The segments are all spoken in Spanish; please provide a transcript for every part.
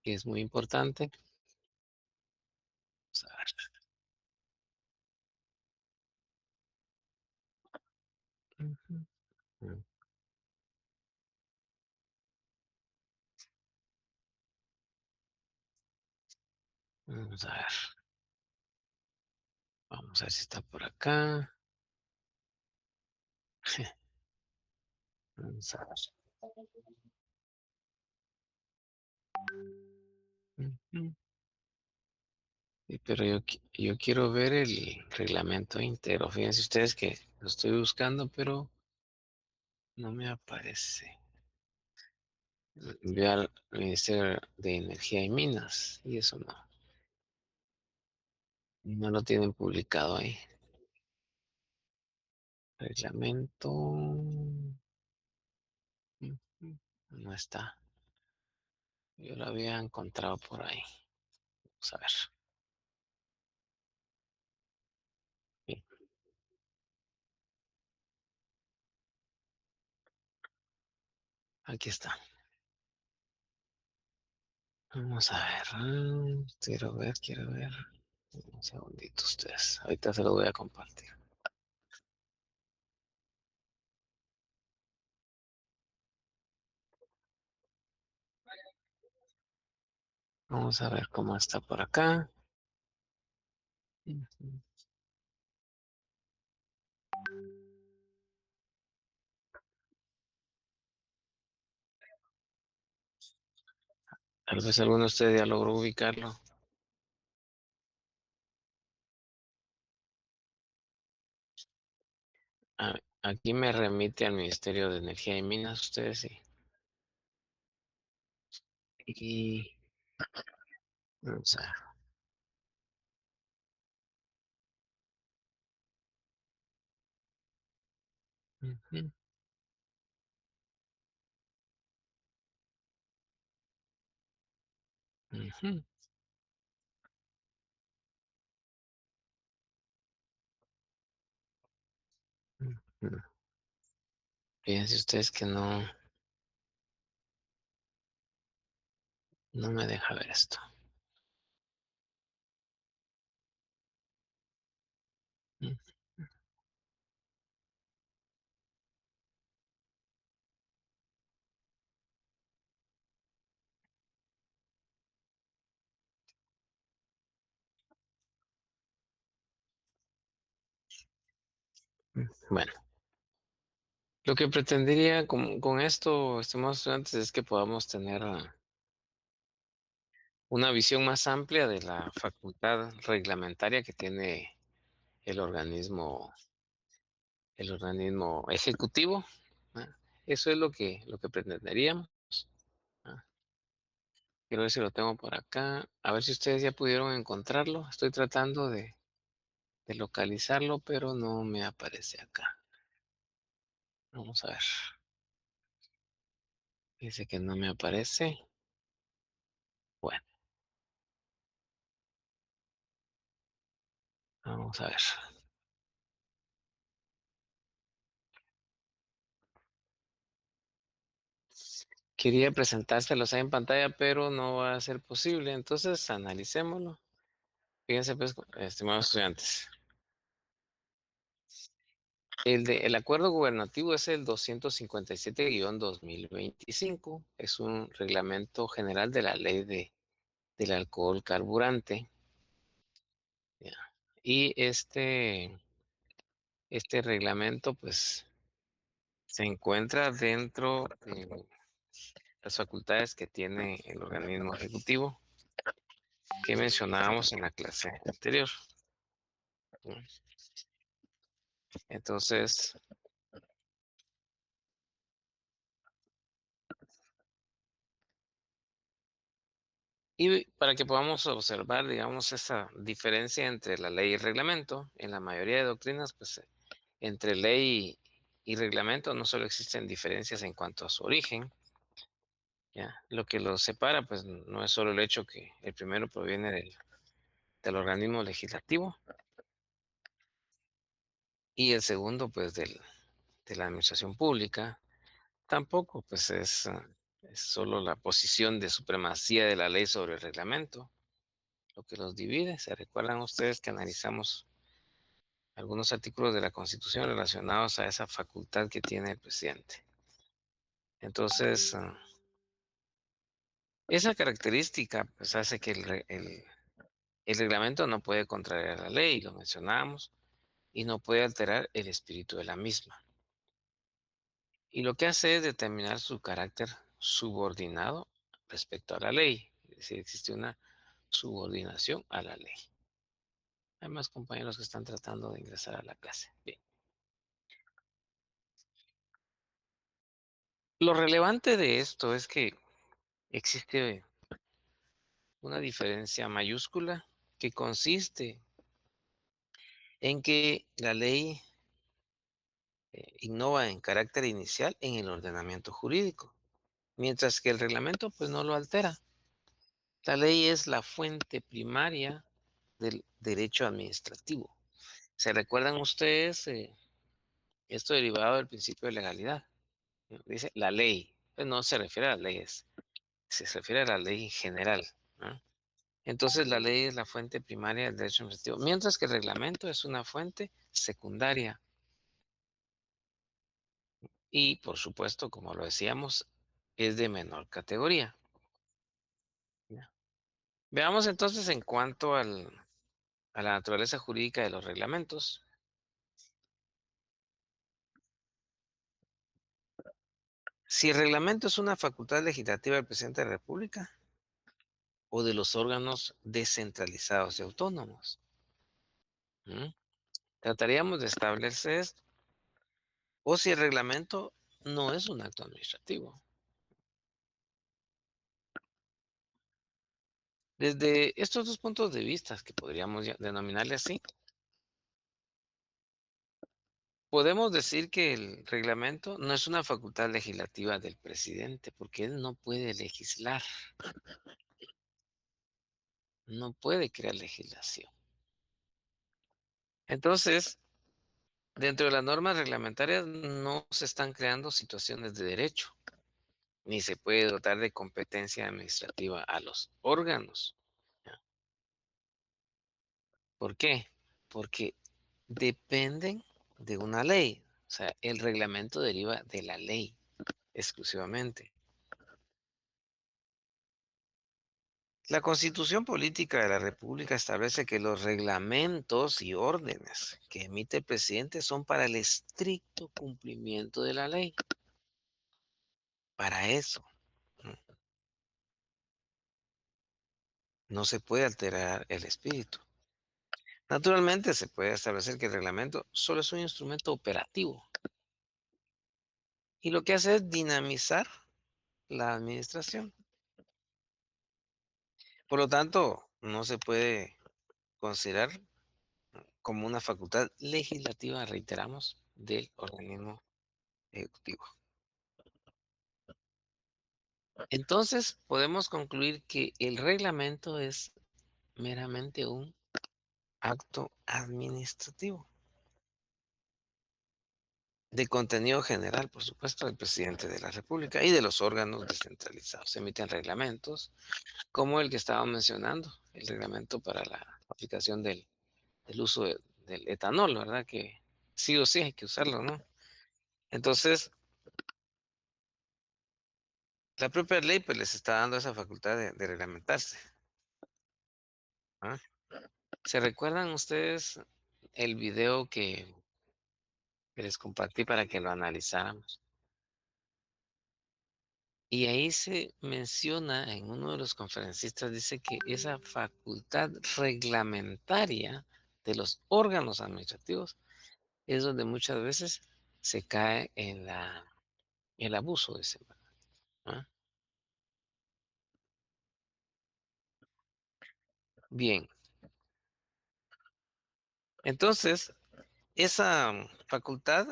que es muy importante. Vamos a ver. Ujú. Vamos a ver. Vamos a ver si está por acá. Vamos a ver. Ujú. Sí, pero yo quiero ver el reglamento íntegro. Fíjense ustedes que lo estoy buscando, pero no me aparece. Enviar al Ministerio de Energía y Minas. Y eso no. No lo tienen publicado ahí. Reglamento. Ujú. No está. Yo lo había encontrado por ahí. Vamos a ver. Sí, aquí está. Vamos a ver. Quiero ver, quiero ver. Un segundito ustedes. Ahorita se lo voy a compartir. Vamos a ver cómo está por acá. Ujú. Tal vez alguno de ustedes ya logró ubicarlo. Aquí me remite al Ministerio de Energía y Minas, ustedes sí. Y vamos a ver. Ujú, ujú, ujú. Fíjense ustedes que no me deja ver esto. Mm, Bueno, lo que pretendería con esto, estimados estudiantes, es que podamos tener una visión más amplia de la facultad reglamentaria que tiene el organismo, el organismo ejecutivo. ¿Ah? Eso es lo que pretenderíamos. ¿Ah? Quiero ver si lo tengo por acá. A ver si ustedes ya pudieron encontrarlo. Estoy tratando de localizarlo, pero no me aparece acá. Vamos a ver. Dice que no me aparece. Bueno, vamos a ver. Quería presentárselos ahí en pantalla, pero no va a ser posible. Entonces, analicémoslo. Fíjense, pues, estimados estudiantes. El acuerdo gubernativo es el 257-2025. Es un reglamento general de la ley del alcohol carburante. ¿Ya? Y este reglamento, pues, se encuentra dentro de las facultades que tiene el organismo ejecutivo que mencionábamos en la clase anterior. ¿No? Entonces, y para que podamos observar, digamos, esa diferencia entre la ley y el reglamento, en la mayoría de doctrinas, pues entre ley y reglamento no solo existen diferencias en cuanto a su origen, ¿ya? Lo que los separa, pues no es solo el hecho que el primero proviene del organismo legislativo y el segundo, pues de la administración pública, tampoco, pues Es solo la posición de supremacía de la ley sobre el reglamento lo que los divide. ¿Se recuerdan ustedes que analizamos algunos artículos de la Constitución relacionados a esa facultad que tiene el presidente? Entonces, esa característica pues hace que el reglamento no puede contrariar la ley, lo mencionamos, y no puede alterar el espíritu de la misma. Y lo que hace es determinar su carácter subordinado respecto a la ley. Es decir, existe una subordinación a la ley. Hay más compañeros que están tratando de ingresar a la clase. Bien. Lo relevante de esto es que existe una diferencia mayúscula que consiste en que la ley innova en carácter inicial en el ordenamiento jurídico, mientras que el reglamento pues no lo altera. La ley es la fuente primaria del derecho administrativo. ¿Se recuerdan ustedes esto derivado del principio de legalidad? Dice la ley, pues no se refiere a las leyes, se refiere a la ley general, ¿no? Entonces la ley es la fuente primaria del derecho administrativo, mientras que el reglamento es una fuente secundaria. Y por supuesto, como lo decíamos, es de menor categoría. ¿Ya? Veamos entonces en cuanto a la naturaleza jurídica de los reglamentos. Si el reglamento es una facultad legislativa del presidente de la República o de los órganos descentralizados y autónomos. ¿Mm? Trataríamos de establecer esto. O si el reglamento no es un acto administrativo. Desde estos dos puntos de vista, que podríamos denominarle así, podemos decir que el reglamento no es una facultad legislativa del presidente, porque él no puede legislar, no puede crear legislación. Entonces, dentro de las normas reglamentarias no se están creando situaciones de derecho, ni se puede dotar de competencia administrativa a los órganos. ¿Por qué? Porque dependen de una ley. O sea, el reglamento deriva de la ley exclusivamente. La Constitución Política de la República establece que los reglamentos y órdenes que emite el presidente son para el estricto cumplimiento de la ley. Para eso. No se puede alterar el espíritu. Naturalmente se puede establecer que el reglamento solo es un instrumento operativo y lo que hace es dinamizar la administración. Por lo tanto, no se puede considerar como una facultad legislativa, reiteramos, del organismo ejecutivo. Entonces, podemos concluir que el reglamento es meramente un acto administrativo de contenido general, por supuesto, del presidente de la República y de los órganos descentralizados. Se emiten reglamentos como el que estaba mencionando, el reglamento para la aplicación del uso del etanol, ¿verdad? Que sí o sí hay que usarlo, ¿no? Entonces, la propia ley pues les está dando esa facultad de reglamentarse. ¿Ah? ¿Se recuerdan ustedes el video que les compartí para que lo analizáramos? Y ahí se menciona, en uno de los conferencistas dice que esa facultad reglamentaria de los órganos administrativos es donde muchas veces se cae en el abuso de ese. ¿Ah? Bien, entonces esa facultad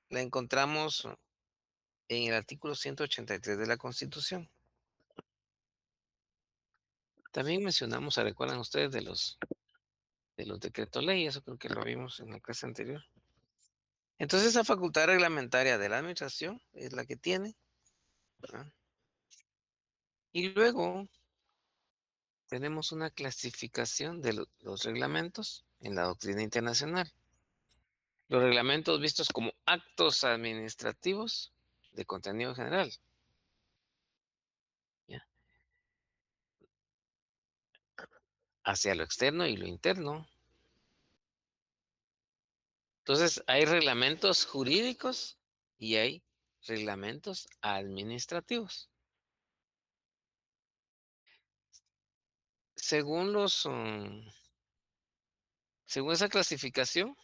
la encontramos en el artículo 183 de la Constitución. También mencionamos, ¿se recuerdan ustedes de los decretos ley? Eso creo que lo vimos en la clase anterior. Entonces, esa facultad reglamentaria de la administración es la que tiene ¿verdad? Y luego tenemos una clasificación de los reglamentos en la doctrina internacional. Los reglamentos vistos como actos administrativos de contenido general, ¿ya? Hacia lo externo y lo interno. Entonces, hay reglamentos jurídicos y hay reglamentos administrativos. Según según esa clasificación,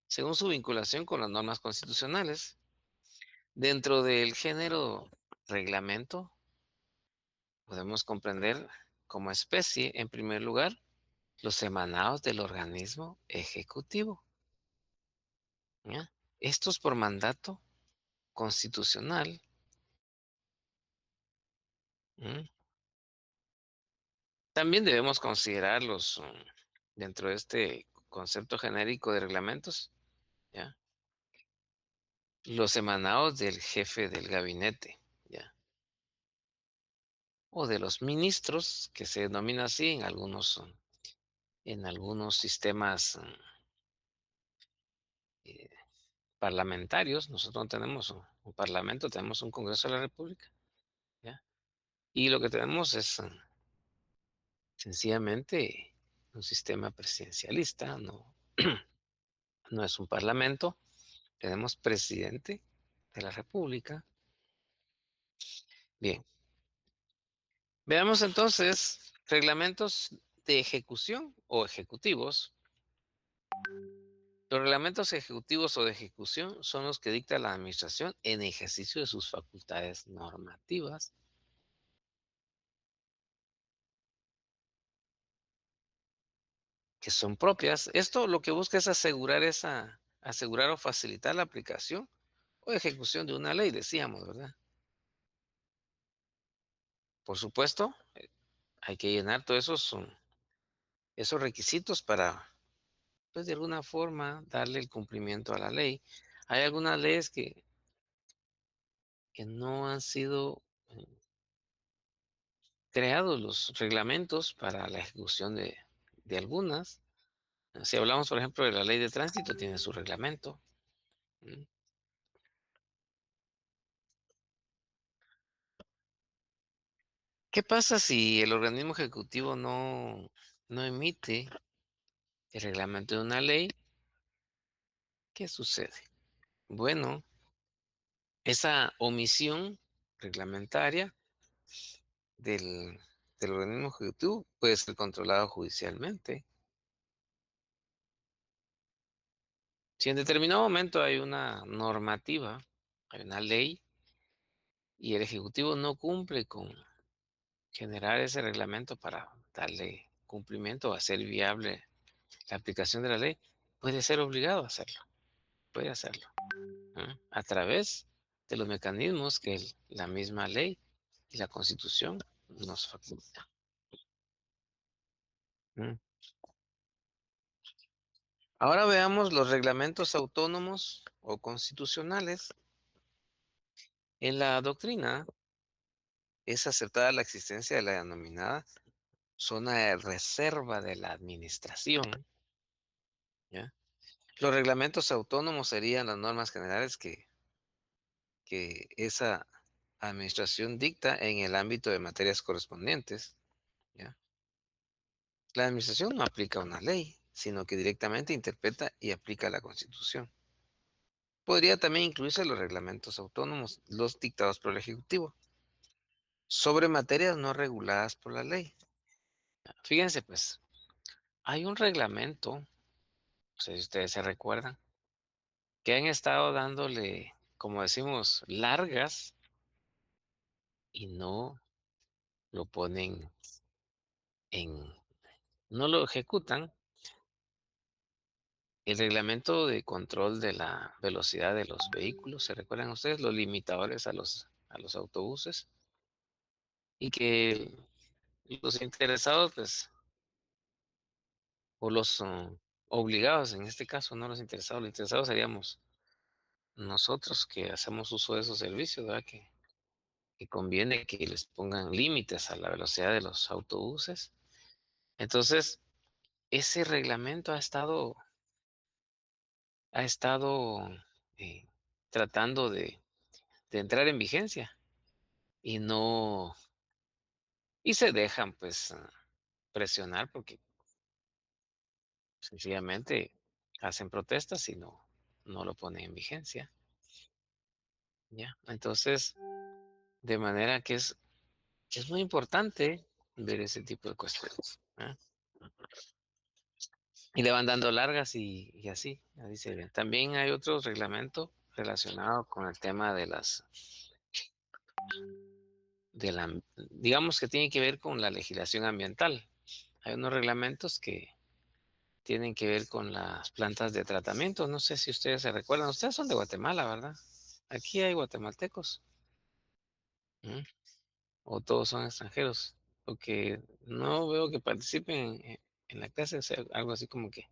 según su vinculación con las normas constitucionales, dentro del género reglamento, podemos comprender como especie, en primer lugar, los emanados del organismo ejecutivo, ¿ya? Estos por mandato constitucional. ¿M? También debemos considerarlos dentro de este concepto genérico de reglamentos, ¿ya? Los emanados del jefe del gabinete, ¿ya? O de los ministros, que se denomina así en algunos sistemas eh, parlamentarios. Nosotros no tenemos un parlamento, tenemos un Congreso de la República, ¿ya? Y lo que tenemos es sencillamente un sistema presidencialista, no, no es un parlamento. Tenemos presidente de la República. Bien, veamos entonces reglamentos de ejecución o ejecutivos. Los reglamentos ejecutivos o de ejecución son los que dicta la administración en ejercicio de sus facultades normativas, que son propias. Esto lo que busca es asegurar o facilitar la aplicación o ejecución de una ley, decíamos, ¿verdad? Por supuesto, hay que llenar todos esos requisitos para, pues, de alguna forma, darle el cumplimiento a la ley. Hay algunas leyes que no han sido creados los reglamentos para la ejecución de algunas. Si hablamos, por ejemplo, de la ley de tránsito, tiene su reglamento. ¿Mm? ¿Qué pasa si el organismo ejecutivo no emite el reglamento de una ley? ¿Qué sucede? Bueno, esa omisión reglamentaria del, del organismo ejecutivo puede ser controlado judicialmente. Si en determinado momento hay una normativa, hay una ley, y el ejecutivo no cumple con generar ese reglamento para darle cumplimiento o hacer viable la aplicación de la ley, puede ser obligado a hacerlo, puede hacerlo, ¿no? A través de los mecanismos que la misma ley y la Constitución nos faculta. ¿Mm? Ahora veamos los reglamentos autónomos o constitucionales. En la doctrina es aceptada la existencia de la denominada zona de reserva de la administración, ¿ya? Los reglamentos autónomos serían las normas generales que esa administración dicta en el ámbito de materias correspondientes, ¿ya? La administración no aplica una ley, sino que directamente interpreta y aplica la Constitución. Podría también incluirse los reglamentos autónomos, los dictados por el Ejecutivo, sobre materias no reguladas por la ley. Fíjense, pues, hay un reglamento, no sé si ustedes se recuerdan, que han estado dándole, como decimos, largas y no lo ponen en, no lo ejecutan. El reglamento de control de la velocidad de los vehículos, ¿se recuerdan ustedes? Los limitadores a los autobuses, y que los interesados, pues, o los obligados en este caso, no los interesados seríamos nosotros que hacemos uso de esos servicios, ¿verdad? que conviene que les pongan límites a la velocidad de los autobuses. Entonces, ese reglamento ha estado eh, tratando de entrar en vigencia y no, y se dejan pues presionar porque sencillamente hacen protestas y no lo ponen en vigencia. ¿Ya? Entonces, de manera que es muy importante ver ese tipo de cuestiones. ¿Ah? Y le van dando largas y así se ve. También hay otro reglamento relacionado con el tema digamos que tiene que ver con la legislación ambiental. Hay unos reglamentos que tienen que ver con las plantas de tratamiento. No sé si ustedes se recuerdan. Ustedes son de Guatemala, ¿verdad? Aquí hay guatemaltecos. ¿Mm? O todos son extranjeros. Porque no veo que participen en la clase. O sea, algo así como que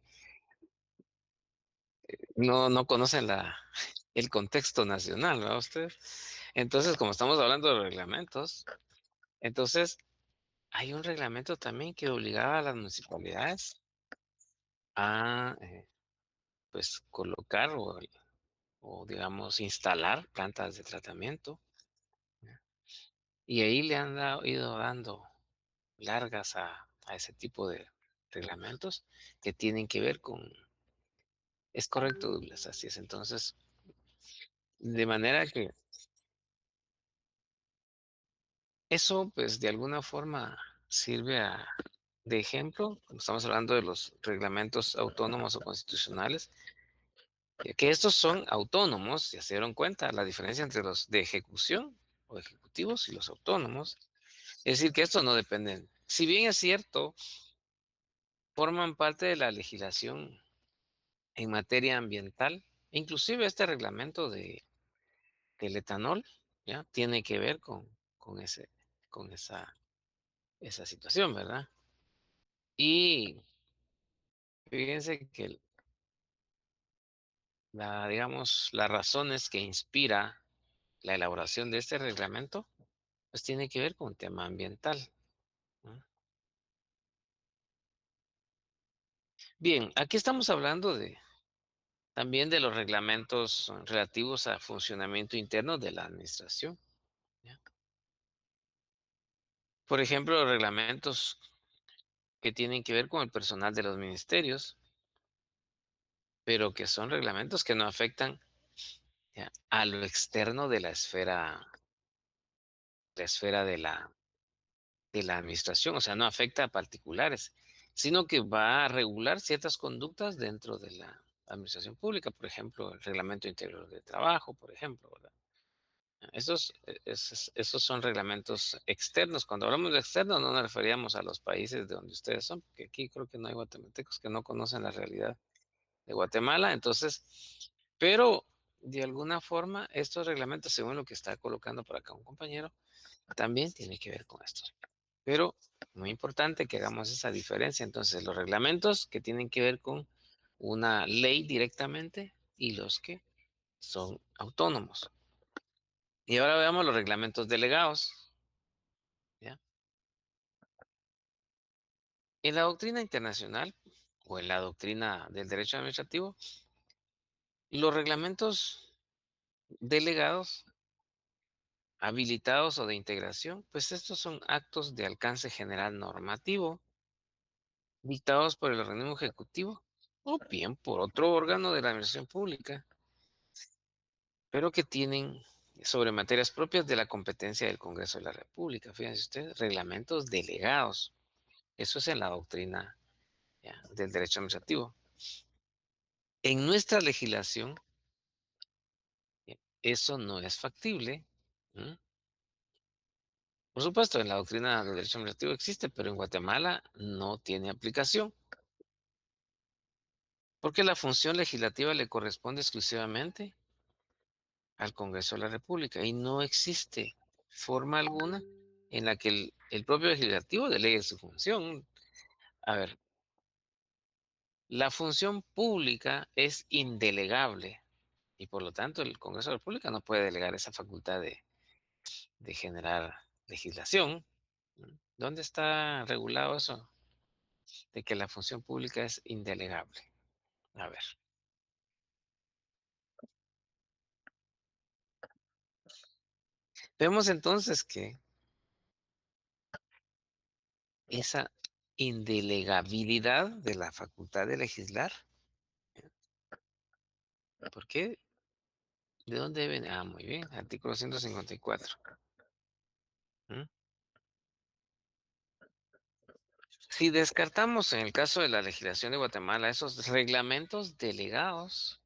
no conocen el contexto nacional, ¿verdad ustedes? Entonces, como estamos hablando de reglamentos, entonces hay un reglamento también que obligaba a las municipalidades a pues colocar o, digamos instalar plantas de tratamiento. ¿Ya? Y ahí le han ido dando largas a ese tipo de reglamentos que tienen que ver con, es correcto, Douglas, así es. Entonces, de manera que eso, pues, de alguna forma sirve de ejemplo, cuando estamos hablando de los reglamentos autónomos o constitucionales, que estos son autónomos, ya se dieron cuenta la diferencia entre los de ejecución o ejecutivos y los autónomos. Es decir, que estos no dependen. Si bien es cierto, forman parte de la legislación en materia ambiental, inclusive este reglamento del etanol, ¿ya? Tiene que ver con esa situación, ¿verdad? Y fíjense que digamos, las razones que inspira la elaboración de este reglamento, pues tiene que ver con un tema ambiental, ¿no? Bien, aquí estamos hablando también de los reglamentos relativos a funcionamiento interno de la administración, ¿ya? Por ejemplo, los reglamentos que tienen que ver con el personal de los ministerios, pero que son reglamentos que no afectan, ¿ya?, a lo externo de la esfera de la administración, o sea, no afecta a particulares, sino que va a regular ciertas conductas dentro de la administración pública, por ejemplo, el reglamento interior de trabajo, por ejemplo, ¿verdad? Esos son reglamentos externos. Cuando hablamos de externos, no nos referíamos a los países de donde ustedes son, porque aquí creo que no hay guatemaltecos que no conocen la realidad de Guatemala, entonces, pero de alguna forma, estos reglamentos, según lo que está colocando por acá un compañero, también tiene que ver con esto. Pero muy importante que hagamos esa diferencia. Entonces, los reglamentos que tienen que ver con una ley directamente y los que son autónomos. Y ahora veamos los reglamentos delegados, ¿ya? En la doctrina internacional o en la doctrina del derecho administrativo, los reglamentos delegados, habilitados o de integración, pues estos son actos de alcance general normativo dictados por el organismo ejecutivo o bien por otro órgano de la administración pública, pero que tienen sobre materias propias de la competencia del Congreso de la República. Fíjense ustedes, reglamentos delegados. Eso es en la doctrina, ya, del derecho administrativo. En nuestra legislación, eso no es factible. ¿Mm? Por supuesto, en la doctrina del derecho administrativo existe, pero en Guatemala no tiene aplicación, porque la función legislativa le corresponde exclusivamente al Congreso de la República y no existe forma alguna en la que el propio legislativo delegue su función. A ver, la función pública es indelegable y por lo tanto el Congreso de la República no puede delegar esa facultad de generar legislación. ¿Dónde está regulado eso de que la función pública es indelegable? A ver, vemos entonces que esa indelegabilidad de la facultad de legislar, ¿por qué? ¿De dónde viene? Ah, muy bien, artículo 154. ¿Mm? Si descartamos en el caso de la legislación de Guatemala esos reglamentos delegados,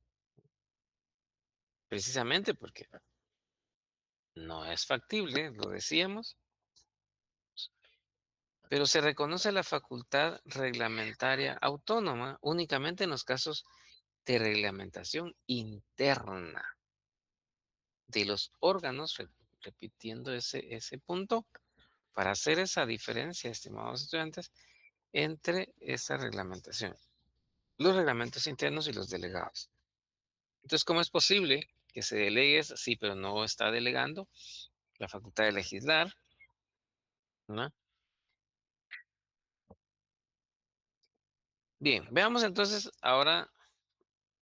precisamente porque no es factible, lo decíamos, pero se reconoce la facultad reglamentaria autónoma únicamente en los casos de reglamentación interna de los órganos, repitiendo ese punto, para hacer esa diferencia, estimados estudiantes, entre esa reglamentación, los reglamentos internos y los delegados. Entonces, ¿cómo es posible que se delegue? Sí, pero no está delegando la facultad de legislar, ¿no? Bien, veamos entonces ahora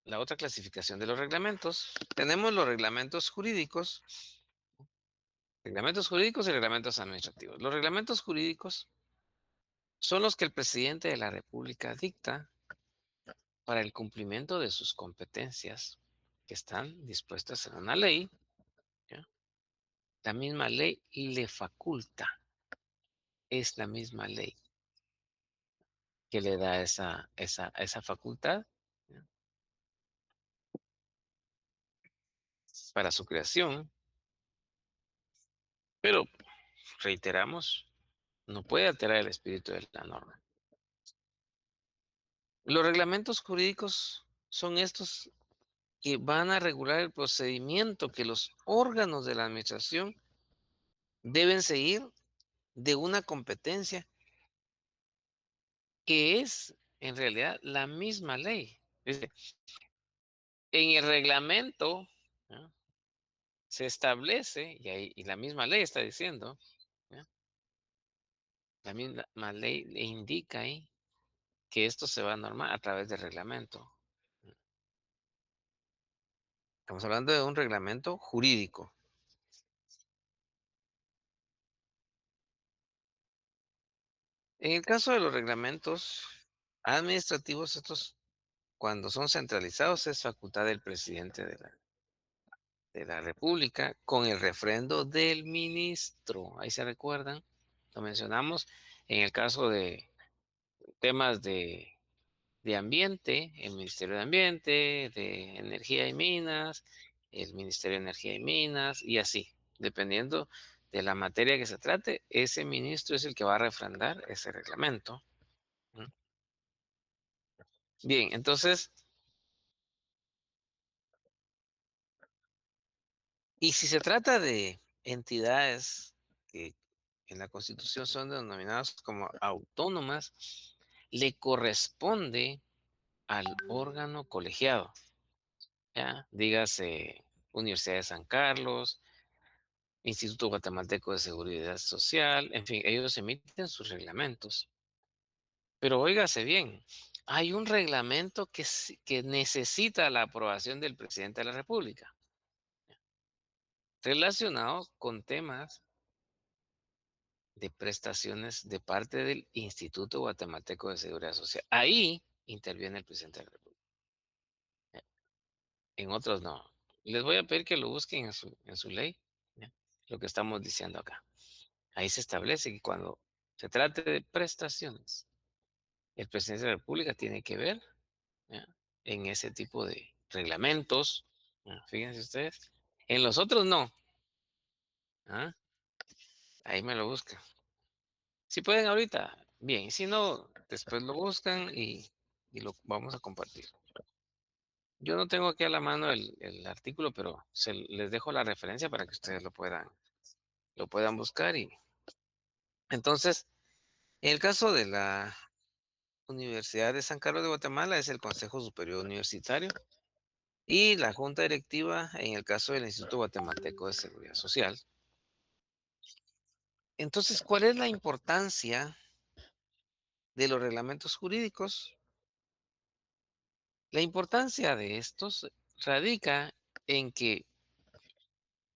la otra clasificación de los reglamentos. Tenemos los reglamentos jurídicos y reglamentos administrativos. Los reglamentos jurídicos son los que el presidente de la República dicta para el cumplimiento de sus competencias que están dispuestas en una ley. ¿Ya? La misma ley le faculta, es la misma ley que le da esa facultad, ¿ya? Para su creación, pero reiteramos, no puede alterar el espíritu de la norma. Los reglamentos jurídicos son estos que van a regular el procedimiento que los órganos de la administración deben seguir de una competencia que es en realidad la misma ley. Es decir, en el reglamento, ¿ya? Se establece, y la misma ley está diciendo, ¿ya? La misma ley le indica ahí que esto se va a normar a través del reglamento. Estamos hablando de un reglamento jurídico. En el caso de los reglamentos administrativos, estos cuando son centralizados es facultad del presidente de la República con el refrendo del ministro. Ahí se recuerdan, lo mencionamos en el caso de temas de ambiente, el Ministerio de Ambiente, de Energía y Minas, el Ministerio de Energía y Minas, y así, dependiendo de la materia que se trate, ese ministro es el que va a refrendar ese reglamento. ¿Mm? Bien, entonces, y si se trata de entidades que en la Constitución son denominadas como autónomas, le corresponde al órgano colegiado, ¿ya? Dígase Universidad de San Carlos, Instituto Guatemalteco de Seguridad Social, en fin, ellos emiten sus reglamentos. Pero óigase bien, hay un reglamento que necesita la aprobación del presidente de la República, relacionado con temas de prestaciones de parte del Instituto Guatemalteco de Seguridad Social. Ahí interviene el presidente de la República. En otros no. Les voy a pedir que lo busquen en su ley, ¿ya? Lo que estamos diciendo acá. Ahí se establece que cuando se trate de prestaciones, el presidente de la República tiene que ver, ¿ya? En ese tipo de reglamentos. ¿Ya? Fíjense ustedes. En los otros no. ¿Ah? Ahí me lo buscan. Si pueden ahorita, bien. Si no, después lo buscan y lo vamos a compartir. Yo no tengo aquí a la mano el artículo, pero les dejo la referencia para que ustedes lo puedan buscar. Y entonces, en el caso de la Universidad de San Carlos de Guatemala es el Consejo Superior Universitario y la Junta Directiva en el caso del Instituto Guatemalteco de Seguridad Social. Entonces, ¿cuál es la importancia de los reglamentos jurídicos? La importancia de estos radica en que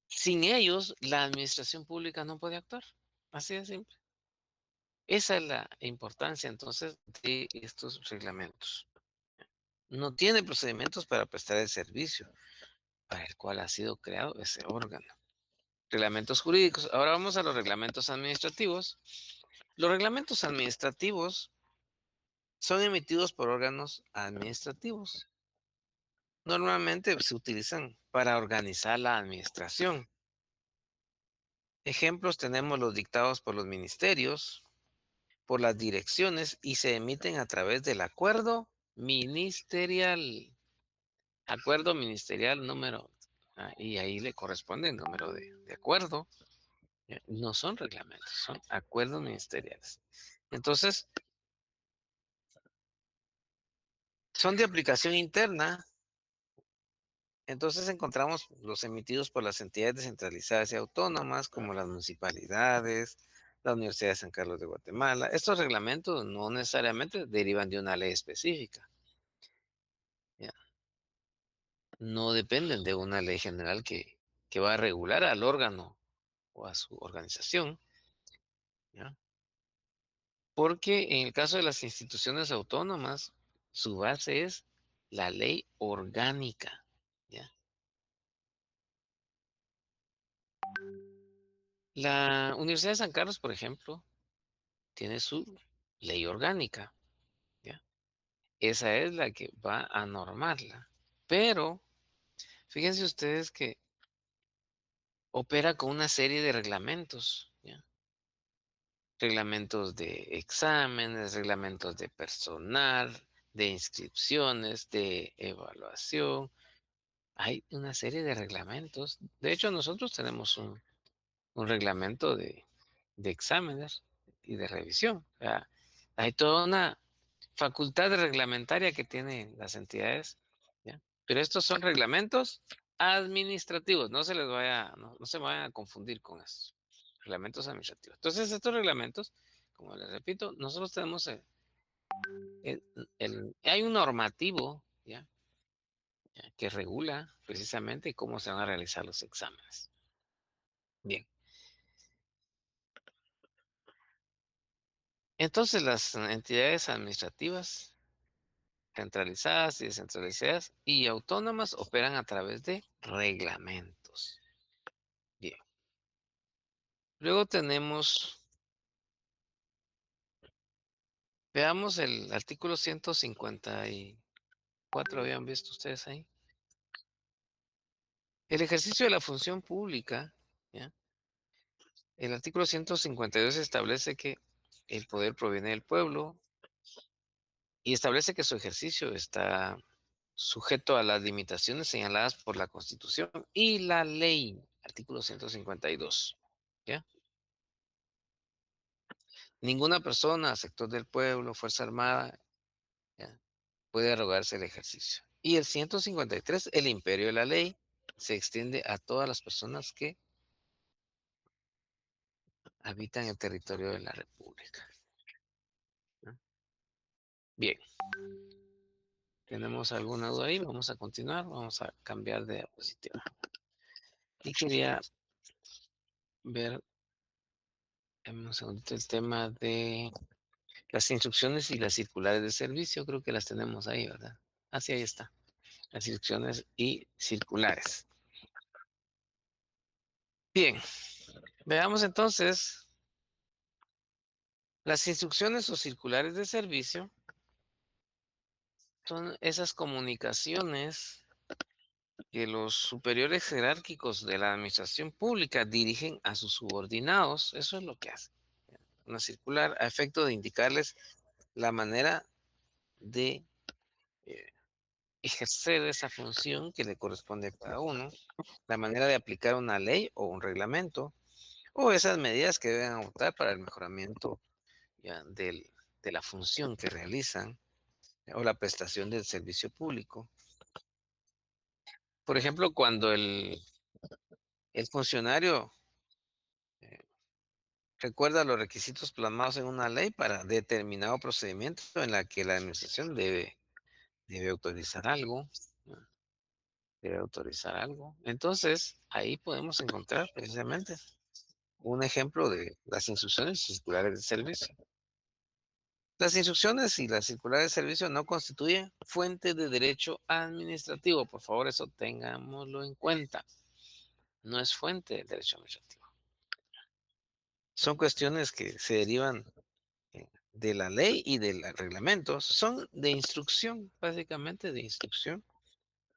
sin ellos la administración pública no puede actuar. Así de simple. Esa es la importancia entonces de estos reglamentos. No tiene procedimientos para prestar el servicio para el cual ha sido creado ese órgano. Reglamentos jurídicos. Ahora vamos a los reglamentos administrativos. Los reglamentos administrativos son emitidos por órganos administrativos. Normalmente se utilizan para organizar la administración. Ejemplos tenemos los dictados por los ministerios, por las direcciones y se emiten a través del acuerdo ministerial. Acuerdo ministerial número, y ahí le corresponde el número de acuerdo. No son reglamentos, son acuerdos ministeriales. Entonces, son de aplicación interna. Entonces encontramos los emitidos por las entidades descentralizadas y autónomas, como las municipalidades, la Universidad de San Carlos de Guatemala. Estos reglamentos no necesariamente derivan de una ley específica, ¿ya? No dependen de una ley general que va a regular al órgano o a su organización, ¿ya? Porque en el caso de las instituciones autónomas, su base es la ley orgánica, ¿ya? La Universidad de San Carlos, por ejemplo, tiene su ley orgánica, ¿ya? Esa es la que va a normarla. Pero fíjense ustedes que opera con una serie de reglamentos, ¿ya? Reglamentos de exámenes, reglamentos de personal, de inscripciones, de evaluación. Hay una serie de reglamentos. De hecho, nosotros tenemos un reglamento de exámenes y de revisión. O sea, hay toda una facultad reglamentaria que tienen las entidades, ¿ya? Pero estos son reglamentos administrativos, no se les vaya, no se vayan a confundir con estos reglamentos administrativos. Entonces, estos reglamentos, como les repito, nosotros tenemos el- hay un normativo, ¿ya? ¿Ya? Que regula precisamente cómo se van a realizar los exámenes. Bien, entonces las entidades administrativas centralizadas y descentralizadas y autónomas operan a través de reglamentos. Bien. Luego tenemos, veamos el artículo 154, ¿habían visto ustedes ahí? El ejercicio de la función pública, ¿ya? El artículo 152 establece que el poder proviene del pueblo y establece que su ejercicio está sujeto a las limitaciones señaladas por la Constitución y la ley, artículo 152, ¿ya? Ninguna persona, sector del pueblo, fuerza armada, ¿ya? Puede arrogarse el ejercicio. Y el 153, el imperio de la ley, se extiende a todas las personas que habitan el territorio de la República, ¿no? Bien, ¿tenemos alguna duda ahí? Vamos a continuar, vamos a cambiar de diapositiva. Y quería ver un segundito el tema de las instrucciones y las circulares de servicio. Creo que las tenemos ahí, ¿verdad? Así ahí está. Las instrucciones y circulares. Bien, veamos entonces las instrucciones o circulares de servicio. Son esas comunicaciones que los superiores jerárquicos de la administración pública dirigen a sus subordinados. Eso es lo que hace una circular a efecto de indicarles la manera de eh, ejercer esa función que le corresponde a cada uno, la manera de aplicar una ley o un reglamento, o esas medidas que deben adoptar para el mejoramiento, ya, de la función que realizan o la prestación del servicio público. Por ejemplo, cuando el funcionario Recuerda los requisitos plasmados en una ley para determinado procedimiento en la que la administración debe autorizar algo, ¿no? Debe autorizar algo. Entonces, ahí podemos encontrar precisamente un ejemplo de las instrucciones y circulares de servicio. Las instrucciones y las circulares de servicio no constituyen fuente de derecho administrativo. Por favor, eso tengámoslo en cuenta. No es fuente de derecho administrativo. Son cuestiones que se derivan de la ley y del reglamento. Son de instrucción, básicamente de instrucción,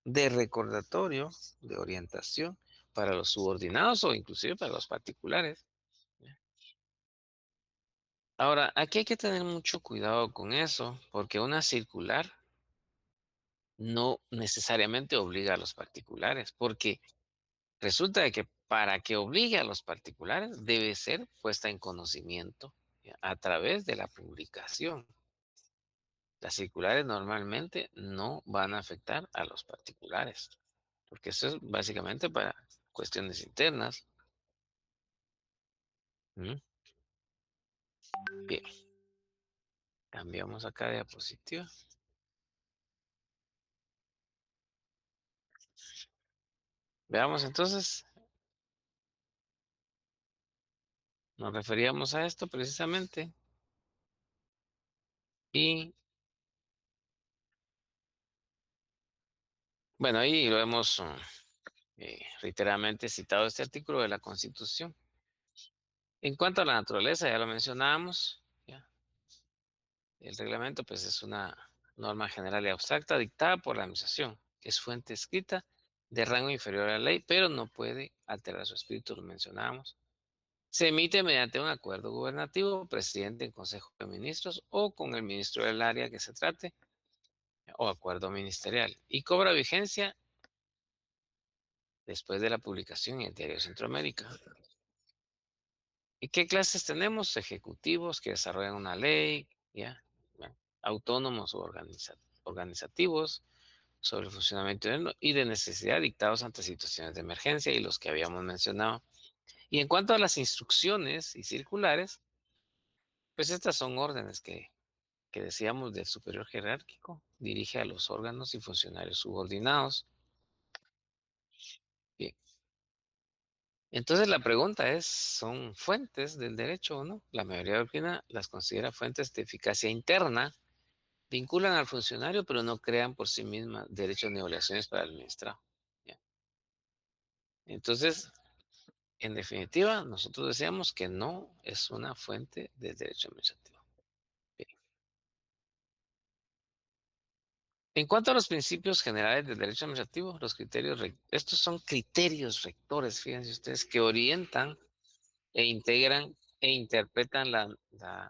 de recordatorio, de orientación para los subordinados o inclusive para los particulares. Ahora, aquí hay que tener mucho cuidado con eso, porque una circular no necesariamente obliga a los particulares, porque resulta de que para que obligue a los particulares debe ser puesta en conocimiento, ¿ya? A través de la publicación. Las circulares normalmente no van a afectar a los particulares, porque eso es básicamente para cuestiones internas. ¿Mm? Bien, cambiamos acá de diapositiva. Veamos entonces, nos referíamos a esto precisamente y bueno, ahí lo hemos reiteradamente citado este artículo de la Constitución. En cuanto a la naturaleza, ya lo mencionábamos, ¿ya? El reglamento pues es una norma general y abstracta dictada por la administración. Es fuente escrita de rango inferior a la ley, pero no puede alterar su espíritu, lo mencionábamos. Se emite mediante un acuerdo gubernativo, presidente en Consejo de Ministros o con el ministro del área que se trate, o acuerdo ministerial, y cobra vigencia después de la publicación en el Diario Centroamérica. ¿Y qué clases tenemos? Ejecutivos que desarrollan una ley, ¿ya? Bueno, autónomos o organizativos sobre el funcionamiento interno y de necesidad dictados ante situaciones de emergencia y los que habíamos mencionado. Y en cuanto a las instrucciones y circulares, pues estas son órdenes que decíamos del superior jerárquico, dirige a los órganos y funcionarios subordinados. Bien. Entonces la pregunta es, ¿son fuentes del derecho o no? La mayoría opina las considera fuentes de eficacia interna, vinculan al funcionario, pero no crean por sí mismas derechos ni obligaciones para el administrado. ¿Ya? Entonces, en definitiva, nosotros decíamos que no es una fuente de derecho administrativo. Bien. En cuanto a los principios generales del derecho administrativo, los criterios, estos son criterios rectores, fíjense ustedes, que orientan e integran e interpretan la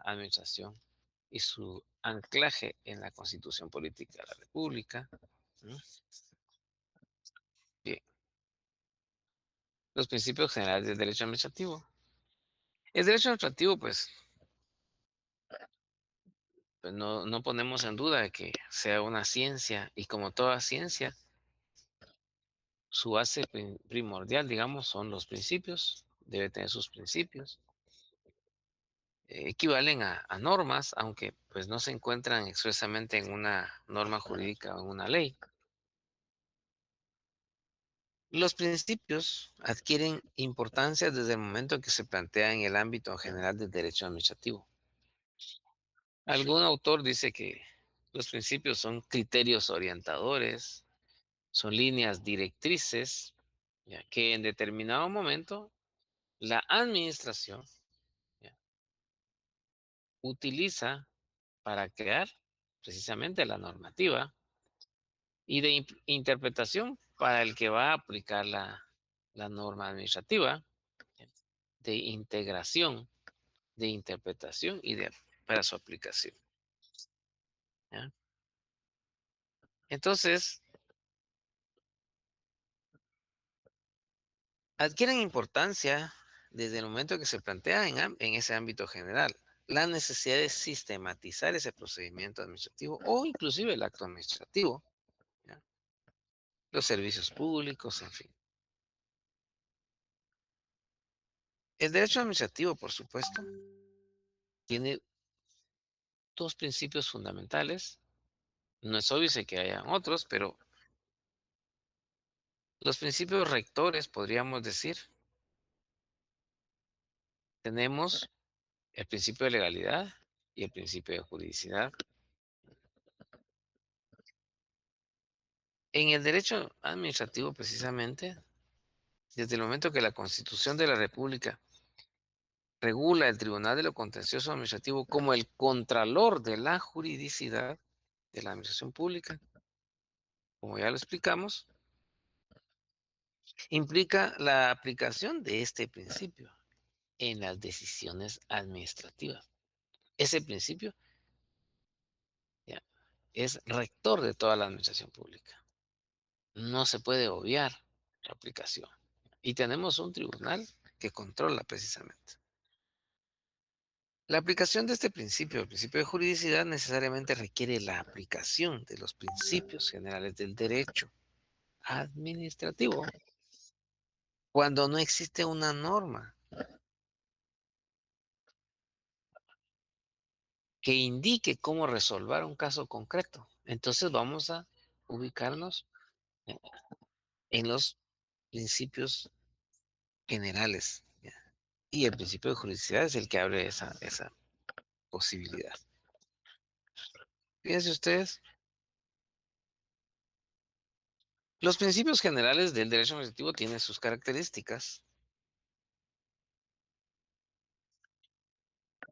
administración y su anclaje en la Constitución Política de la República. ¿Mm? Bien, los principios generales del derecho administrativo. El derecho administrativo, pues no ponemos en duda de que sea una ciencia y como toda ciencia, su base primordial, digamos, son los principios, debe tener sus principios, equivalen a normas, aunque pues no se encuentran expresamente en una norma jurídica o en una ley. Los principios adquieren importancia desde el momento en que se plantea en el ámbito general del derecho administrativo. Algún autor dice que los principios son criterios orientadores, son líneas directrices, ya que en determinado momento la administración, ya, utiliza para crear precisamente la normativa y de interpretación para el que va a aplicar la norma administrativa, ya, de integración, de interpretación y para su aplicación. ¿Ya? Entonces, adquieren importancia desde el momento que se plantea en ese ámbito general la necesidad de sistematizar ese procedimiento administrativo o inclusive el acto administrativo, ¿ya? Los servicios públicos, en fin. El derecho administrativo, por supuesto, tiene dos principios fundamentales. No es obvio sé que hayan otros, pero los principios rectores, podríamos decir, tenemos el principio de legalidad y el principio de juridicidad. En el derecho administrativo, precisamente, desde el momento que la Constitución de la República regula el Tribunal de lo Contencioso Administrativo como el contralor de la juridicidad de la administración pública, como ya lo explicamos, implica la aplicación de este principio en las decisiones administrativas. Ese principio ya, es rector de toda la administración pública. No se puede obviar la aplicación. Y tenemos un tribunal que controla precisamente. La aplicación de este principio, el principio de juridicidad, necesariamente requiere la aplicación de los principios generales del derecho administrativo cuando no existe una norma que indique cómo resolver un caso concreto. Entonces vamos a ubicarnos en los principios generales, ¿ya? Y el principio de juridicidad es el que abre esa posibilidad. Fíjense ustedes, los principios generales del derecho administrativo tienen sus características,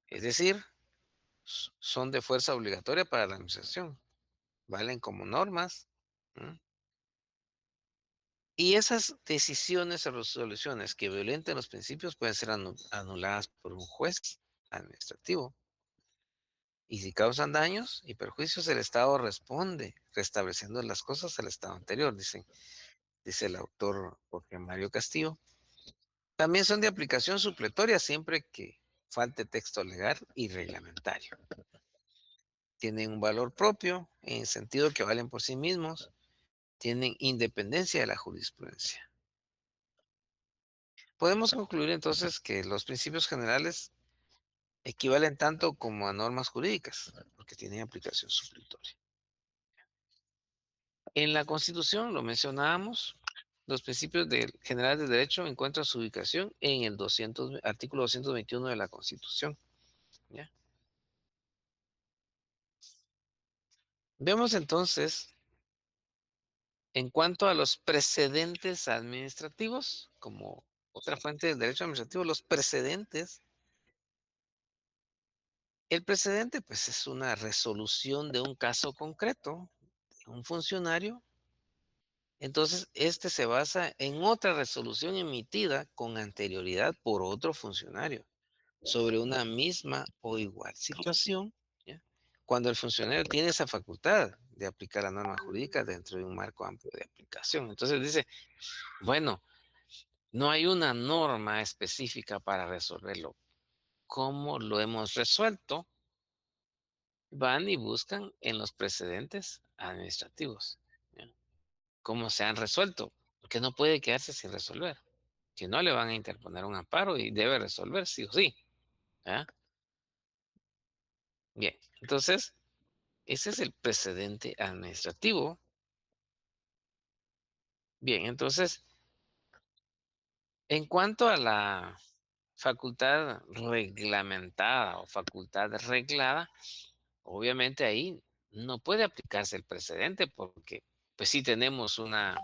es decir, son de fuerza obligatoria para la administración, valen como normas. ¿Mm? Y esas decisiones o resoluciones que violenten los principios pueden ser anuladas por un juez administrativo. Y si causan daños y perjuicios, el Estado responde, restableciendo las cosas al estado anterior, dice el autor Jorge Mario Castillo. También son de aplicación supletoria siempre que falte texto legal y reglamentario. Tienen un valor propio en el sentido que valen por sí mismos, tienen independencia de la jurisprudencia. Podemos concluir entonces que los principios generales equivalen tanto como a normas jurídicas, porque tienen aplicación supletoria. En la Constitución, lo mencionábamos, los principios generales del derecho encuentran su ubicación en el artículo 221 de la Constitución. ¿Ya? Vemos entonces, en cuanto a los precedentes administrativos, como otra fuente del derecho administrativo, los precedentes. El precedente, pues, es una resolución de un caso concreto de un funcionario. Entonces, este se basa en otra resolución emitida con anterioridad por otro funcionario sobre una misma o igual situación, ¿ya? Cuando el funcionario tiene esa facultad de aplicar la norma jurídica dentro de un marco amplio de aplicación. Entonces dice, bueno, no hay una norma específica para resolverlo. ¿Cómo lo hemos resuelto? Van y buscan en los precedentes administrativos, ¿ya? ¿Cómo se han resuelto? Porque no puede quedarse sin resolver. Si no, le van a interponer un amparo y debe resolver sí o sí. ¿Ya? Bien, entonces, ese es el precedente administrativo. Bien, entonces, en cuanto a la facultad reglamentada o facultad reglada, obviamente ahí no puede aplicarse el precedente porque, pues sí tenemos una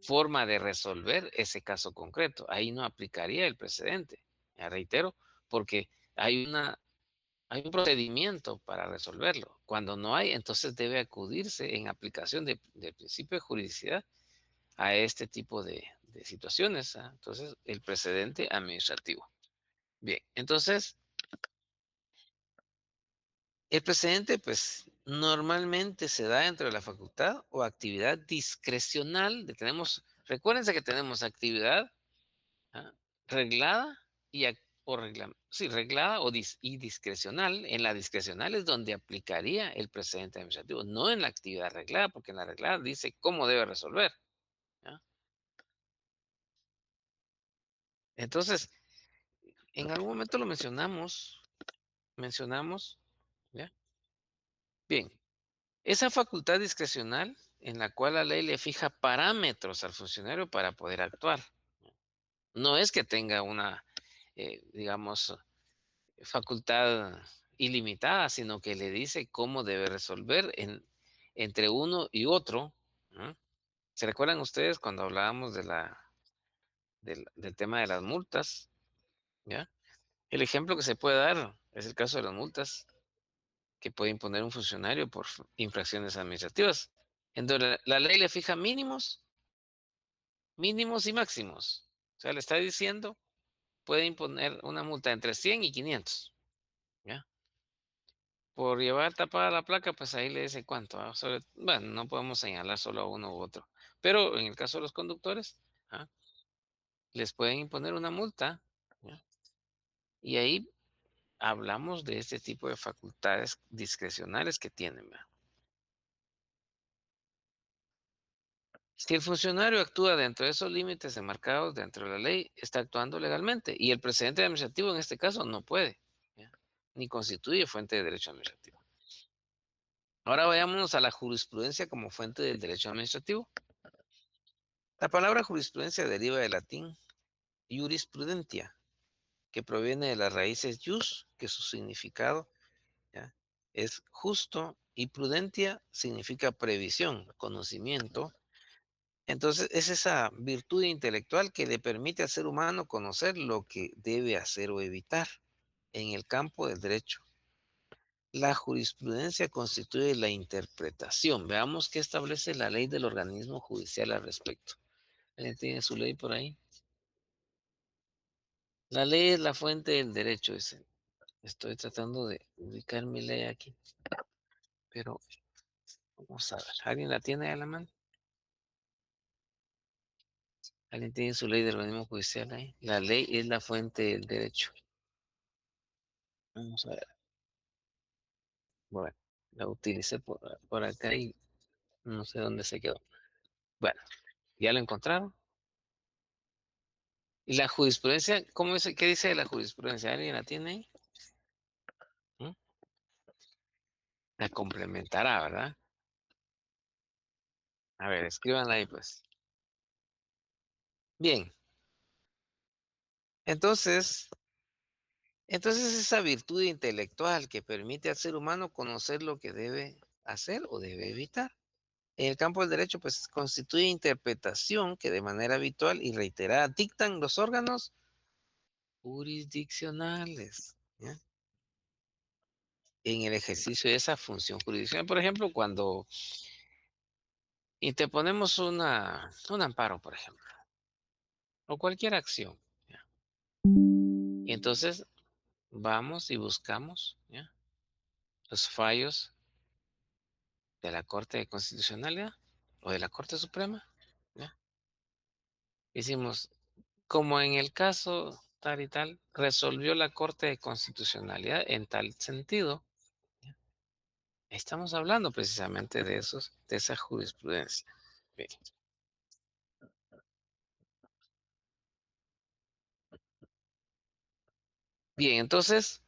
forma de resolver ese caso concreto. Ahí no aplicaría el precedente. Ya reitero, porque hay un procedimiento para resolverlo. Cuando no hay, entonces debe acudirse en aplicación del principio de juridicidad a este tipo de situaciones. ¿Ah? Entonces, el precedente administrativo. Bien, entonces, el precedente, pues, normalmente se da dentro de la facultad o actividad discrecional. Recuérdense que tenemos actividad, ¿ah? Reglada sí, reglada y discrecional. En la discrecional es donde aplicaría el precedente administrativo, no en la actividad reglada, porque en la reglada dice cómo debe resolver. ¿Ya? Entonces, en algún momento lo mencionamos, ¿ya? Bien, esa facultad discrecional en la cual la ley le fija parámetros al funcionario para poder actuar. No es que tenga una, digamos, facultad ilimitada, sino que le dice cómo debe resolver entre uno y otro, ¿no? ¿Se recuerdan ustedes cuando hablábamos del tema de las multas? ¿Ya? El ejemplo que se puede dar es el caso de las multas que puede imponer un funcionario por infracciones administrativas, en donde la ley le fija mínimos, mínimos y máximos. O sea, le está diciendo, puede imponer una multa entre 100 y 500. ¿Ya? Por llevar tapada la placa, pues ahí le dice cuánto. Bueno, no podemos señalar solo a uno u otro. Pero en el caso de los conductores, ¿ah? Les pueden imponer una multa. ¿Ya? Y ahí hablamos de este tipo de facultades discrecionales que tienen. ¿Verdad? Si el funcionario actúa dentro de esos límites enmarcados dentro de la ley, está actuando legalmente. Y el precedente administrativo en este caso no puede, ¿ya? Ni constituye fuente de derecho administrativo. Ahora vayámonos a la jurisprudencia como fuente del derecho administrativo. La palabra jurisprudencia deriva del latín jurisprudentia, que proviene de las raíces jus, que su significado, ¿ya?, es justo, y prudentia significa previsión, conocimiento. Entonces es esa virtud intelectual que le permite al ser humano conocer lo que debe hacer o evitar en el campo del derecho. La jurisprudencia constituye la interpretación. Veamos qué establece la ley del organismo judicial al respecto. ¿Alguien tiene su ley por ahí? La ley es la fuente del derecho, dice. Estoy tratando de ubicar mi ley aquí, pero vamos a ver. ¿Alguien la tiene a la mano? ¿Alguien tiene su ley del organismo judicial ahí? La ley es la fuente del derecho. Vamos a ver. Bueno, la utilicé por acá y no sé dónde se quedó. Bueno, ¿ya lo encontraron? ¿Y la jurisprudencia? ¿Cómo es? ¿Qué dice de la jurisprudencia? ¿Alguien la tiene ahí? ¿Mm? La complementará, ¿verdad? A ver, escríbanla ahí, pues. Bien, entonces, entonces esa virtud intelectual que permite al ser humano conocer lo que debe hacer o debe evitar. En el campo del derecho, pues constituye interpretación que de manera habitual y reiterada dictan los órganos jurisdiccionales, ¿ya?, en el ejercicio de esa función jurisdiccional. Por ejemplo, cuando interponemos un amparo, por ejemplo, o cualquier acción, ¿ya? Y entonces vamos y buscamos, ¿ya?, los fallos de la Corte de Constitucionalidad o de la Corte Suprema, ¿ya? Hicimos, como en el caso tal y tal, resolvió la Corte de Constitucionalidad en tal sentido, ¿ya? Estamos hablando precisamente de esa jurisprudencia. Bien. Bien, entonces,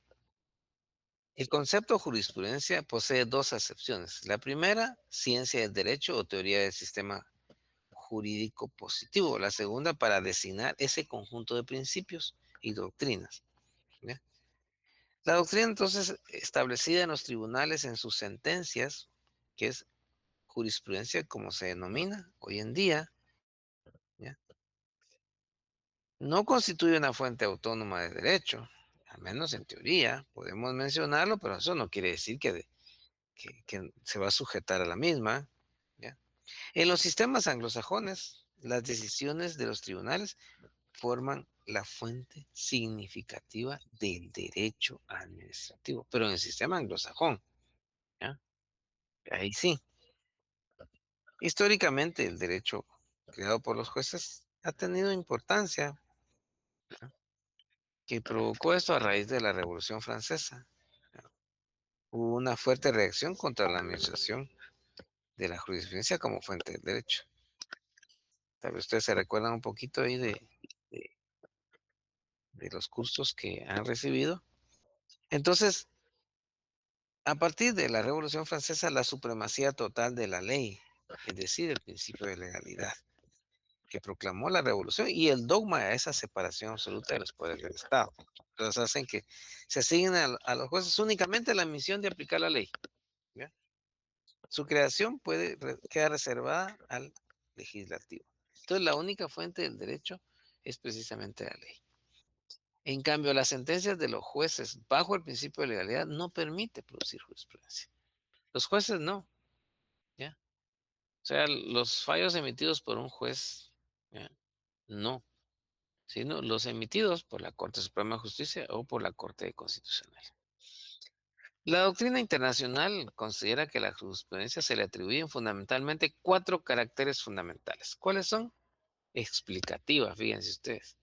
el concepto jurisprudencia posee dos acepciones. La primera, ciencia del derecho o teoría del sistema jurídico positivo. La segunda, para designar ese conjunto de principios y doctrinas, ¿ya? La doctrina entonces establecida en los tribunales en sus sentencias, que es jurisprudencia como se denomina hoy en día, ¿ya?, no constituye una fuente autónoma de derecho, al menos en teoría. Podemos mencionarlo, pero eso no quiere decir que se va a sujetar a la misma, ¿ya? En los sistemas anglosajones, las decisiones de los tribunales forman la fuente significativa del derecho administrativo, pero en el sistema anglosajón, ¿ya? Ahí sí. Históricamente, el derecho creado por los jueces ha tenido importancia, que provocó esto a raíz de la Revolución Francesa. Hubo una fuerte reacción contra la administración de la jurisprudencia como fuente del derecho. Tal vez ustedes se recuerdan un poquito ahí de los cursos que han recibido. Entonces, a partir de la Revolución Francesa, la supremacía total de la ley, es decir, el principio de legalidad, que proclamó la Revolución y el dogma de esa separación absoluta de los poderes del Estado. Entonces hacen que se asignen a los jueces únicamente la misión de aplicar la ley. ¿Ya? Su creación puede quedar reservada al legislativo. Entonces la única fuente del derecho es precisamente la ley. En cambio, las sentencias de los jueces bajo el principio de legalidad no permite producir jurisprudencia. Los jueces no, ¿ya? O sea, los fallos emitidos por un juez, ¿ya? No, sino los emitidos por la Corte Suprema de Justicia o por la Corte Constitucional. La doctrina internacional considera que la jurisprudencia se le atribuyen fundamentalmente cuatro caracteres fundamentales. ¿Cuáles son? Explicativa, fíjense ustedes,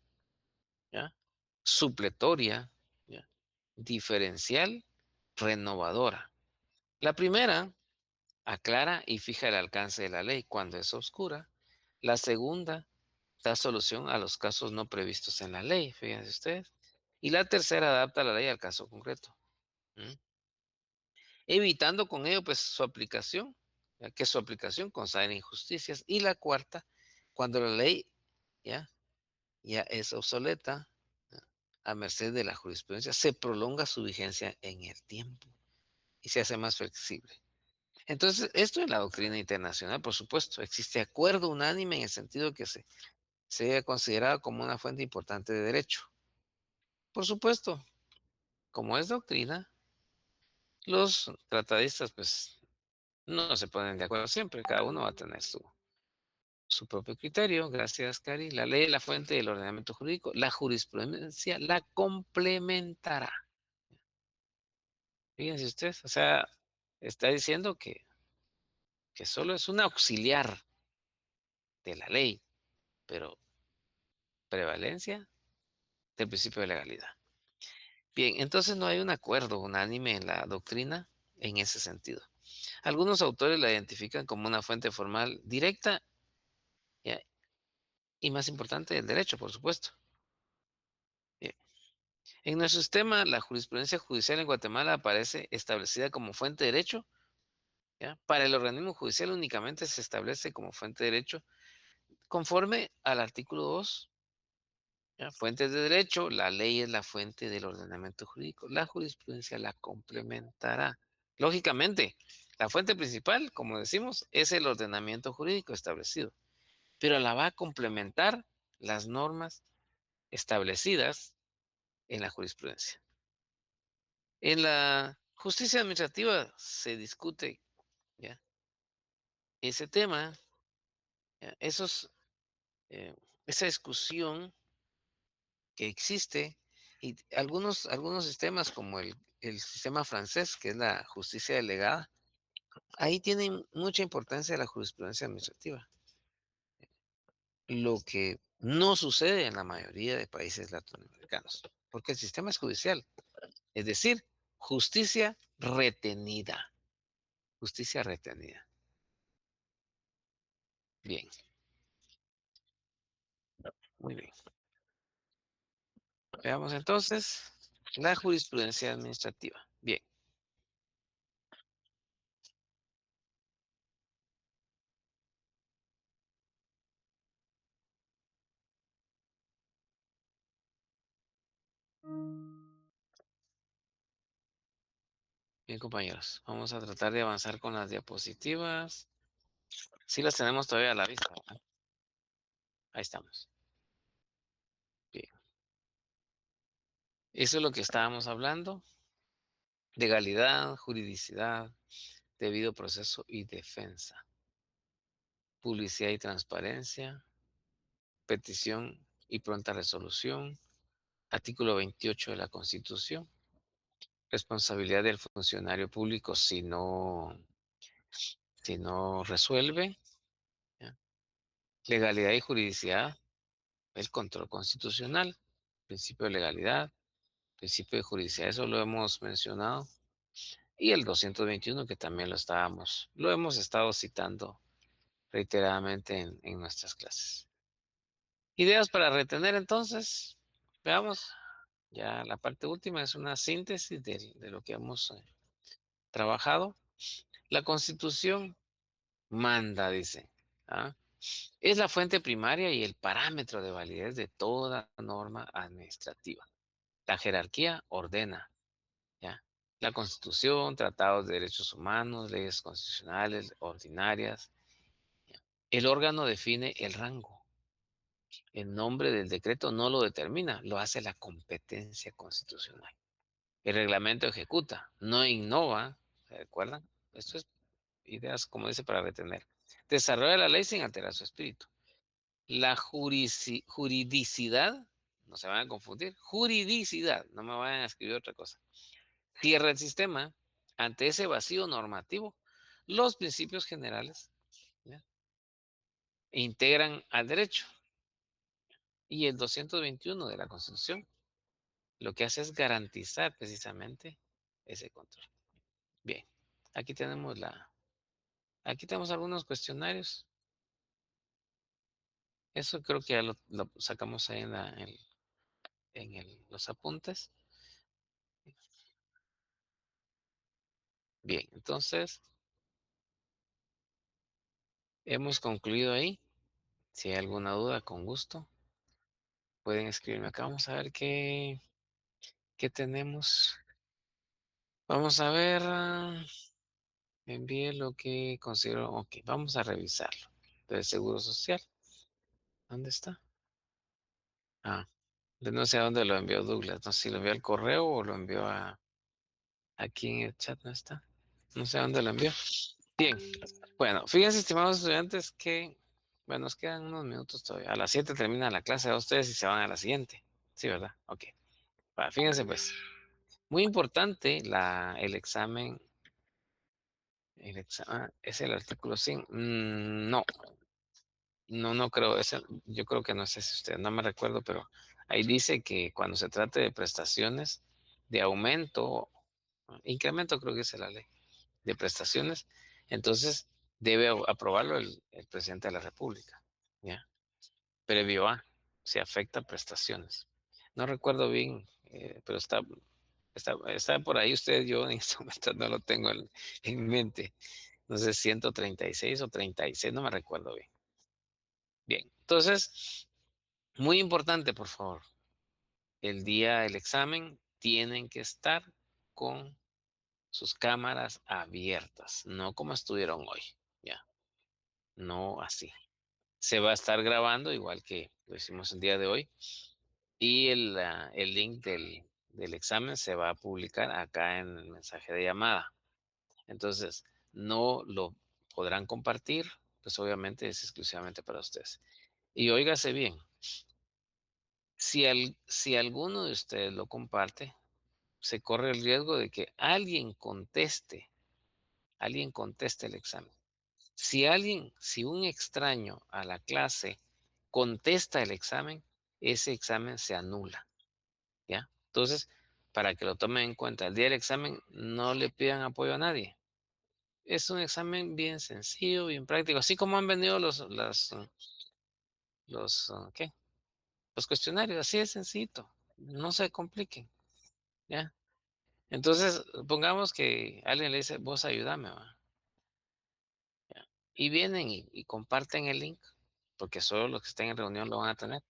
¿ya? Supletoria, ¿ya? Diferencial, renovadora. La primera aclara y fija el alcance de la ley cuando es oscura. La segunda da solución a los casos no previstos en la ley, fíjense ustedes. Y la tercera adapta la ley al caso concreto, ¿m? Evitando con ello pues su aplicación, ya que su aplicación consagra injusticias. Y la cuarta, cuando la ley ya, ya es obsoleta, ¿ya? A merced de la jurisprudencia, se prolonga su vigencia en el tiempo y se hace más flexible. Entonces, esto en la doctrina internacional, por supuesto, existe acuerdo unánime en el sentido que se haya considerado como una fuente importante de derecho. Por supuesto, como es doctrina, los tratadistas pues no se ponen de acuerdo siempre, cada uno va a tener su propio criterio. Gracias, Cari. La ley es la fuente del ordenamiento jurídico, la jurisprudencia la complementará. Fíjense ustedes, o sea, está diciendo que solo es un auxiliar de la ley, pero prevalencia del principio de legalidad. Bien, entonces no hay un acuerdo unánime en la doctrina en ese sentido. Algunos autores la identifican como una fuente formal directa, ¿ya? Y más importante del derecho, por supuesto. Bien. En nuestro sistema, la jurisprudencia judicial en Guatemala aparece establecida como fuente de derecho, ¿ya? Para el organismo judicial únicamente se establece como fuente de derecho conforme al artículo 2. ¿Ya? Fuentes de derecho, la ley es la fuente del ordenamiento jurídico, la jurisprudencia la complementará. Lógicamente, la fuente principal, como decimos, es el ordenamiento jurídico establecido, pero la va a complementar las normas establecidas en la jurisprudencia. En la justicia administrativa se discute, ¿ya? Ese tema, ¿ya? Eh, esa discusión que existe y algunos sistemas como el sistema francés, que es la justicia delegada, ahí tienen mucha importancia la jurisprudencia administrativa, lo que no sucede en la mayoría de países latinoamericanos, porque el sistema es judicial, es decir, justicia retenida, justicia retenida. Bien, muy bien. Veamos entonces la jurisprudencia administrativa. Bien, bien compañeros, vamos a tratar de avanzar con las diapositivas. Sí las tenemos todavía a la vista, ¿verdad? Ahí estamos. Bien. Eso es lo que estábamos hablando. Legalidad, juridicidad, debido proceso y defensa. Publicidad y transparencia. Petición y pronta resolución. Artículo 28 de la Constitución. Responsabilidad del funcionario público si no resuelve. ¿Ya? Legalidad y juridicidad. El control constitucional. Principio de legalidad. Principio de juridicidad. Eso lo hemos mencionado. Y el 221 que también lo hemos estado citando reiteradamente en nuestras clases. Ideas para retener entonces. Veamos, ya la parte última es una síntesis de lo que hemos trabajado. La Constitución manda, dice, ¿ah? Es la fuente primaria y el parámetro de validez de toda norma administrativa. La jerarquía ordena, ¿ya? La Constitución, tratados de derechos humanos, leyes constitucionales, ordinarias. ¿Ya? El órgano define el rango. El nombre del decreto no lo determina, lo hace la competencia constitucional. El reglamento ejecuta, no innova, ¿se recuerdan? Esto es ideas, como dice, para retener. Desarrolla la ley sin alterar su espíritu. La juridicidad, no se van a confundir, juridicidad, no me vayan a escribir otra cosa. Cierra el sistema ante ese vacío normativo. Los principios generales, ¿ya? Integran al derecho. Y el 221 de la Constitución lo que hace es garantizar precisamente ese control. Bien, aquí tenemos aquí tenemos algunos cuestionarios. Eso creo que ya lo sacamos ahí los apuntes. Bien, entonces hemos concluido ahí. Si hay alguna duda, con gusto, pueden escribirme acá. Vamos a ver qué tenemos. Vamos a ver. Envíe lo que considero. Ok, vamos a revisarlo. Del Seguro Social. ¿Dónde está? Ah, no sé a dónde lo envió Douglas. No sé si lo envió al correo o lo envió aquí en el chat. ¿No está? No sé a dónde lo envió. Bien. Bueno, fíjense, estimados estudiantes, que, bueno, nos quedan unos minutos todavía. A las 7 termina la clase de ustedes y se van a la siguiente. Sí, ¿verdad? Ok. Fíjense, pues. Muy importante el examen. ¿Es el artículo 100? No, no creo. Yo creo que no sé si usted, no me recuerdo, pero ahí dice que cuando se trate de prestaciones de aumento, incremento, creo que es la ley de prestaciones, entonces debe aprobarlo el presidente de la República, ¿ya? Previo a, se afecta prestaciones. No recuerdo bien, pero está por ahí usted, yo en este momento no lo tengo en mente. No sé, 136 o 36, no me recuerdo bien. Bien, entonces, muy importante, por favor, el día del examen tienen que estar con sus cámaras abiertas, no como estuvieron hoy, ¿ya? No así. Se va a estar grabando igual que lo hicimos el día de hoy y el link del examen se va a publicar acá en el mensaje de llamada. Entonces, no lo podrán compartir, pues obviamente es exclusivamente para ustedes. Y óigase bien, si alguno de ustedes lo comparte, se corre el riesgo de que alguien conteste el examen. Si un extraño a la clase contesta el examen, ese examen se anula, ¿ya? Entonces, para que lo tomen en cuenta, el día del examen no le pidan apoyo a nadie. Es un examen bien sencillo, bien práctico, así como han venido ¿qué? Los cuestionarios, así de sencillito, no se compliquen, ¿ya? Entonces, pongamos que alguien le dice, vos ayúdame, ¿va? ¿Ya? Y vienen y comparten el link, porque solo los que estén en reunión lo van a tener.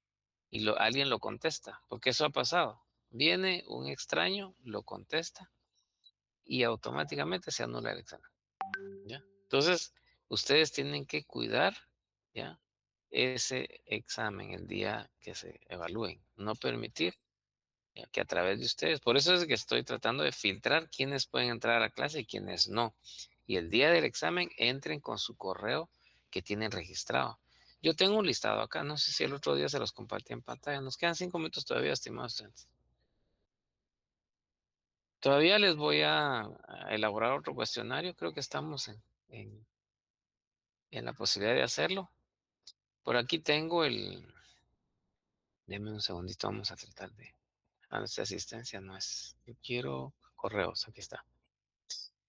Y alguien lo contesta, porque eso ha pasado. Viene un extraño, lo contesta y automáticamente se anula el examen, ¿ya? Entonces, ustedes tienen que cuidar, ¿ya? Ese examen el día que se evalúen. No permitir, ¿ya?, que a través de ustedes. Por eso es que estoy tratando de filtrar quiénes pueden entrar a la clase y quiénes no. Y el día del examen entren con su correo que tienen registrado. Yo tengo un listado acá, no sé si el otro día se los compartí en pantalla. Nos quedan 5 minutos todavía, estimados estudiantes. Todavía les voy a elaborar otro cuestionario. Creo que estamos en, en la posibilidad de hacerlo. Por aquí tengo Deme un segundito, vamos a tratar de. Nuestra asistencia no es. Yo quiero correos, aquí está.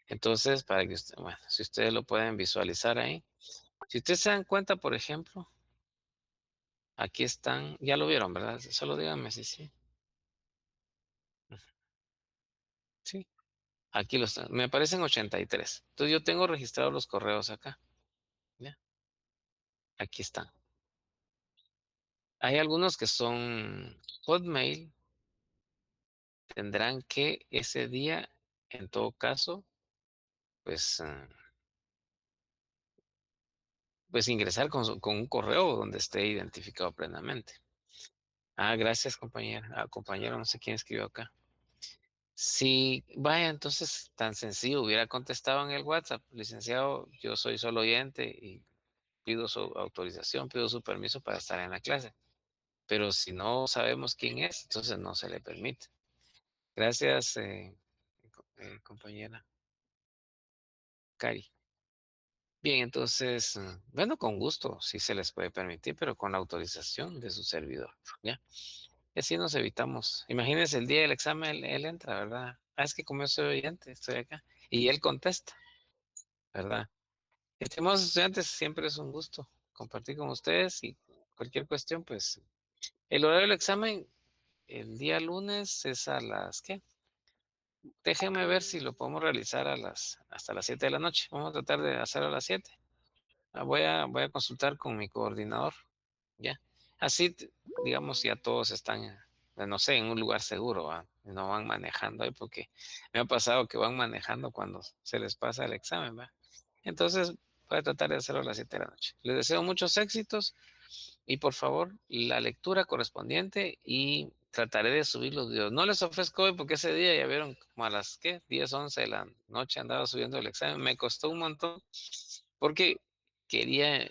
Entonces, para que usted, bueno, si ustedes lo pueden visualizar ahí. Si ustedes se dan cuenta, por ejemplo, aquí están, ya lo vieron, ¿verdad? Solo díganme si sí. Aquí los me aparecen 83. Entonces, yo tengo registrados los correos acá, ¿ya? Aquí están. Hay algunos que son Hotmail, tendrán que ese día, en todo caso, pues, pues ingresar con un correo donde esté identificado plenamente. Ah, gracias, compañera. Ah, compañero, no sé quién escribió acá. Sí, vaya, entonces tan sencillo, hubiera contestado en el WhatsApp, licenciado, yo soy solo oyente y pido su autorización, pido su permiso para estar en la clase. Pero si no sabemos quién es, entonces no se le permite. Gracias, compañera Cari. Bien, entonces, bueno, con gusto, sí se les puede permitir, pero con la autorización de su servidor, ¿ya? Y así nos evitamos. Imagínense el día del examen, él entra, ¿verdad? Ah, es que como yo soy oyente, estoy acá. Y él contesta, ¿verdad? Estimados estudiantes, siempre es un gusto compartir con ustedes y cualquier cuestión, pues, el horario del examen el día lunes es a las, ¿qué? Déjenme ver si lo podemos realizar hasta las 7 de la noche. Vamos a tratar de hacerlo a las 7. Voy a consultar con mi coordinador, ¿ya? Así, digamos, ya todos están, no sé, en un lugar seguro, ¿va? No van manejando ahí, porque me ha pasado que van manejando cuando se les pasa el examen, ¿va? Entonces, voy a tratar de hacerlo a las 7 de la noche. Les deseo muchos éxitos y por favor, la lectura correspondiente y trataré de subir los videos. No les ofrezco hoy porque ese día ya vieron como a las, ¿qué? 10, 11 de la noche andaba subiendo el examen. Me costó un montón porque quería